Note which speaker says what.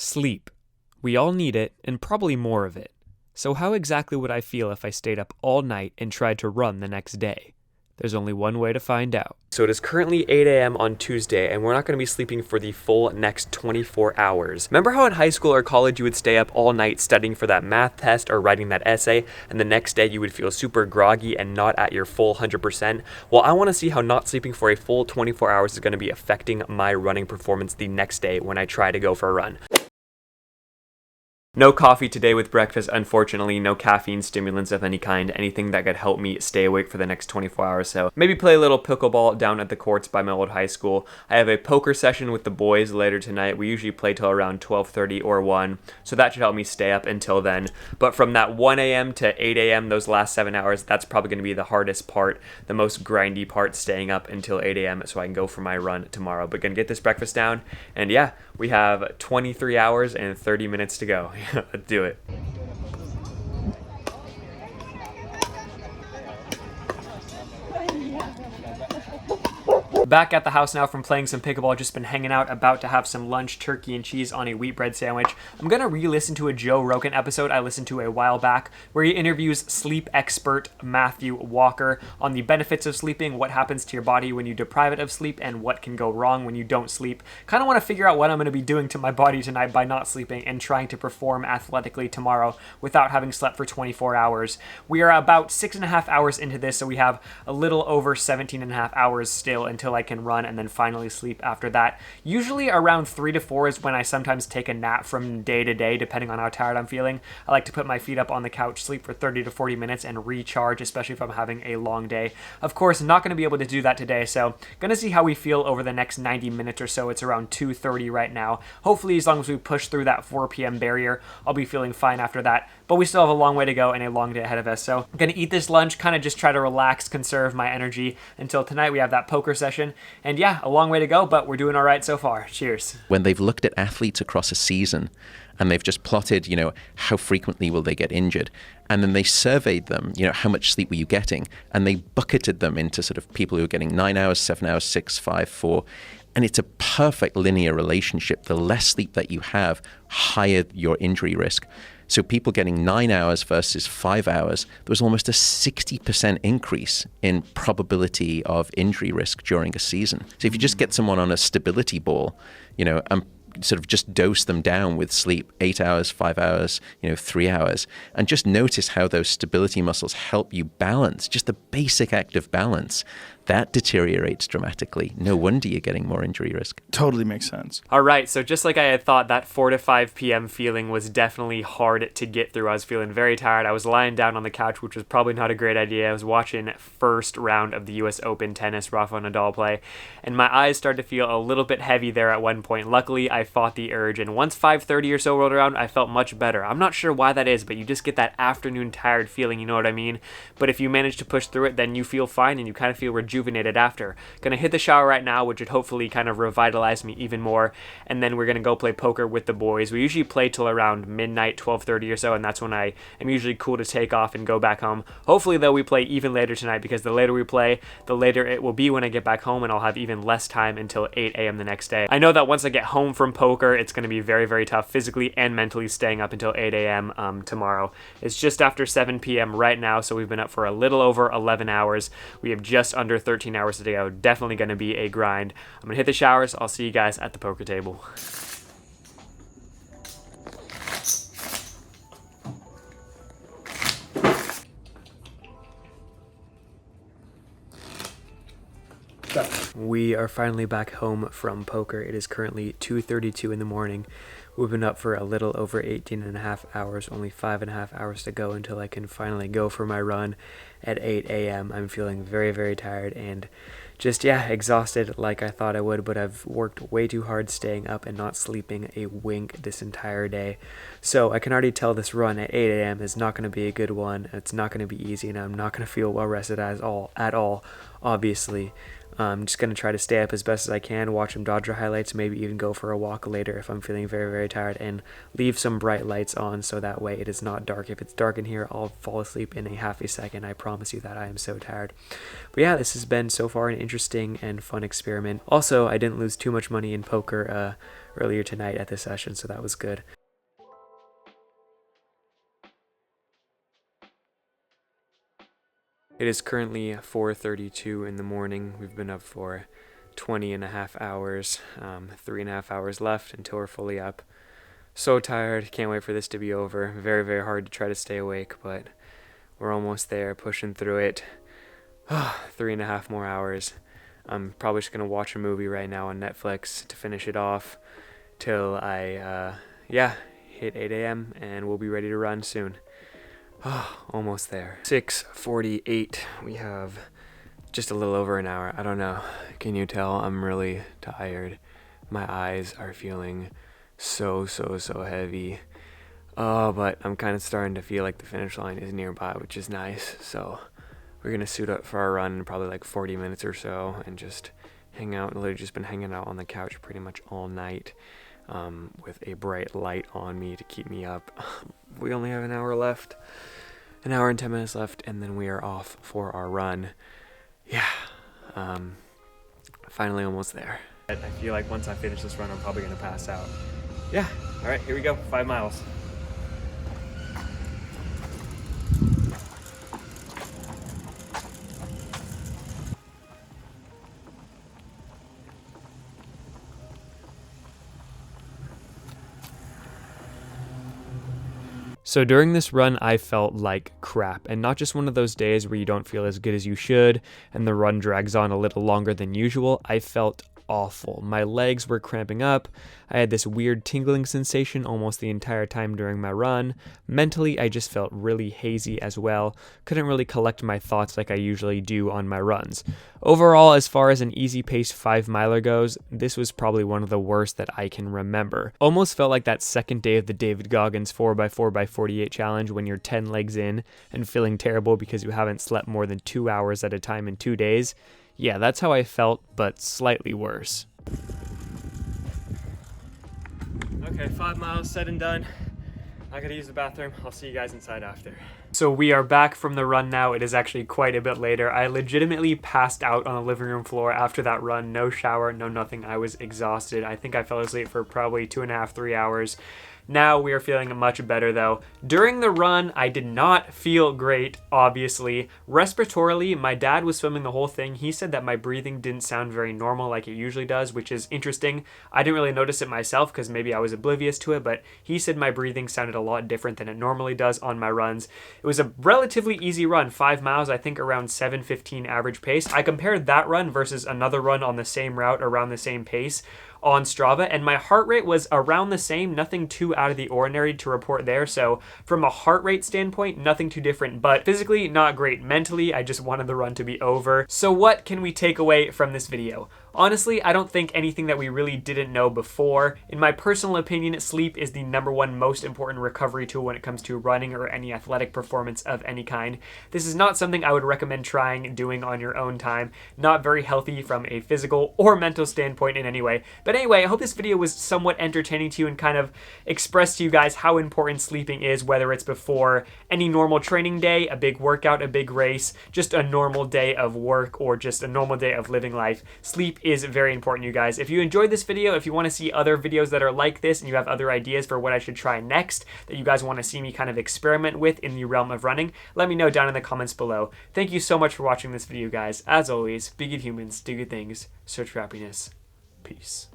Speaker 1: Sleep. We all need it, and probably more of it. So how exactly would I feel if I stayed up all night and tried to run the next day? There's only one way to find out. So it is currently 8 a.m. on Tuesday, and we're not going to be sleeping for the full next 24 hours. Remember how in high school or college you would stay up all night studying for that math test or writing that essay, and the next day you would feel super groggy and not at your full 100%? Well, I want to see how not sleeping for a full 24 hours is going to be affecting my running performance the next day when I try to go for a run. No coffee today with breakfast, unfortunately. No caffeine stimulants of any kind, anything that could help me stay awake for the next 24 hours. So maybe play a little pickleball down at the courts by my old high school. I have a poker session with the boys later tonight. We usually play till around 12:30 or 1, so that should help me stay up until then. But from that 1 a.m. to 8 a.m., those last 7 hours, that's probably going to be the hardest part, the most grindy part, staying up until 8 a.m. so I can go for my run tomorrow. But gonna get this breakfast down, and yeah, we have 23 hours and 30 minutes to go. Let's do it. Back at the house now from playing some pickleball, just been hanging out, about to have some lunch, turkey and cheese on a wheat bread sandwich. I'm gonna re-listen to a Joe Rogan episode I listened to a while back where he interviews sleep expert Matthew Walker on the benefits of sleeping, what happens to your body when you deprive it of sleep, and what can go wrong when you don't sleep. Kind of want to figure out what I'm going to be doing to my body tonight by not sleeping and trying to perform athletically tomorrow without having slept for 24 hours. We are about 6.5 hours into this, so we have a little over 17.5 hours still until I can run and then finally sleep after that. Usually around 3 to 4 is when I sometimes take a nap from day to day, depending on how tired I'm feeling. I like to put my feet up on the couch, sleep for 30 to 40 minutes, and recharge, especially if I'm having a long day. Of course, not going to be able to do that today, so going to see how we feel over the next 90 minutes or so. It's around 2:30 right now. Hopefully, as long as we push through that 4 p.m. barrier, I'll be feeling fine after that. But we still have a long way to go and a long day ahead of us. So I'm going to eat this lunch, kind of just try to relax, conserve my energy until tonight. We have that poker session. And yeah, a long way to go, but we're doing all right so far. Cheers.
Speaker 2: When they've looked at athletes across a season and they've just plotted, how frequently will they get injured? And then they surveyed them, how much sleep were you getting? And they bucketed them into sort of people who are getting 9 hours, 7 hours, 6, 5, 4. And it's a perfect linear relationship. The less sleep that you have, higher your injury risk. So people getting 9 hours versus 5 hours, there was almost a 60% increase in probability of injury risk during a season. So if you just get someone on a stability ball, and sort of just dose them down with sleep, 8 hours, 5 hours, 3 hours, and just notice how those stability muscles help you balance, just the basic act of balance, that deteriorates dramatically. No wonder you're getting more injury risk.
Speaker 3: Totally makes sense.
Speaker 1: All right, so just like I had thought, that 4 to 5 p.m. feeling was definitely hard to get through. I was feeling very tired. I was lying down on the couch, which was probably not a great idea. I was watching first round of the U.S. Open tennis, Rafa Nadal play, and my eyes started to feel a little bit heavy there at one point. Luckily, I fought the urge, and once 5:30 or so rolled around, I felt much better. I'm not sure why that is, but you just get that afternoon tired feeling, you know what I mean? But if you manage to push through it, then you feel fine, and you kind of feel rejuvenated after. Gonna hit the shower right now, which would hopefully kind of revitalize me even more, and then we're gonna go play poker with the boys. We usually play till around midnight, 12:30 or so, and that's when I am usually cool to take off and go back home. Hopefully, though, we play even later tonight, because the later we play, the later it will be when I get back home, and I'll have even less time until 8 a.m. the next day. I know that once I get home from poker, it's gonna be very, very tough physically and mentally staying up until 8 a.m. Tomorrow. It's just after 7 p.m. right now, so we've been up for a little over 11 hours. We have just under 13 hours to go. Definitely going to be a grind. I'm going to hit the showers. I'll see you guys at the poker table. We are finally back home from poker. It is currently 2:32 in the morning. We've been up for a little over 18.5 hours, only 5.5 hours to go until I can finally go for my run at 8 a.m. I'm feeling very, very tired and just, exhausted like I thought I would, but I've worked way too hard staying up and not sleeping a wink this entire day. So I can already tell this run at 8 a.m. is not going to be a good one. It's not going to be easy, and I'm not going to feel well rested at all, obviously. I'm just going to try to stay up as best as I can, watch some Dodger highlights, maybe even go for a walk later if I'm feeling very, very tired, and leave some bright lights on so that way it is not dark. If it's dark in here, I'll fall asleep in a half a second. I promise you that. I am so tired. But yeah, this has been so far an interesting and fun experiment. Also, I didn't lose too much money in poker earlier tonight at this session, so that was good. It is currently 4:32 in the morning. We've been up for 20 and a half hours, 3.5 hours left until we're fully up. So tired, can't wait for this to be over. Very, very hard to try to stay awake, but we're almost there, pushing through it. 3.5 more hours. I'm probably just gonna watch a movie right now on Netflix to finish it off till I, hit 8 a.m. and we'll be ready to run soon. Almost there. 6:48. We have just a little over an hour. I don't know. Can you tell I'm really tired? My eyes are feeling so heavy. Oh, but I'm kind of starting to feel like the finish line is nearby, which is nice. So we're gonna suit up for our run in probably like 40 minutes or so and just hang out. Literally just been hanging out on the couch pretty much all night, with a bright light on me to keep me up. We only have an hour left. An hour and 10 minutes left, and then we are off for our run. Yeah, finally almost there. I feel like once I finish this run, I'm probably gonna pass out. Yeah, all right, here we go, 5 miles. So during this run, I felt like crap, and not just one of those days where you don't feel as good as you should and the run drags on a little longer than usual. I felt awful. My legs were cramping up. I had this weird tingling sensation almost the entire time during my run. Mentally, I just felt really hazy as well. Couldn't really collect my thoughts like I usually do on my runs. Overall, as far as an easy pace 5-miler goes, this was probably one of the worst that I can remember. Almost felt like that second day of the David Goggins 4x4x48 challenge when you're 10 legs in and feeling terrible because you haven't slept more than 2 hours at a time in 2 days. Yeah, that's how I felt, but slightly worse. Okay, 5 miles said and done. I gotta use the bathroom. I'll see you guys inside after. So we are back from the run now. It is actually quite a bit later. I legitimately passed out on the living room floor after that run. No shower, no nothing. I was exhausted. I think I fell asleep for probably 2.5, 3 hours. Now we are feeling much better though. During the run, I did not feel great, obviously. Respiratorily, my dad was filming the whole thing. He said that my breathing didn't sound very normal like it usually does, which is interesting. I didn't really notice it myself because maybe I was oblivious to it, but he said my breathing sounded a lot different than it normally does on my runs. It was a relatively easy run, 5 miles, I think around 7:15 average pace. I compared that run versus another run on the same route around the same pace on Strava, and my heart rate was around the same, nothing too out of the ordinary to report there. So from a heart rate standpoint, nothing too different, but physically not great. Mentally, I just wanted the run to be over. So what can we take away from this video? Honestly, I don't think anything that we really didn't know before. In my personal opinion, sleep is the #1 most important recovery tool when it comes to running or any athletic performance of any kind. This is not something I would recommend trying and doing on your own time. Not very healthy from a physical or mental standpoint in any way. But anyway, I hope this video was somewhat entertaining to you and kind of expressed to you guys how important sleeping is, whether it's before any normal training day, a big workout, a big race, just a normal day of work, or just a normal day of living life. Sleep is very important, you guys. If you enjoyed this video, if you want to see other videos that are like this and you have other ideas for what I should try next that you guys want to see me kind of experiment with in the realm of running, let me know down in the comments below. Thank you so much for watching this video, guys. As always, be good humans, do good things, search for happiness. Peace.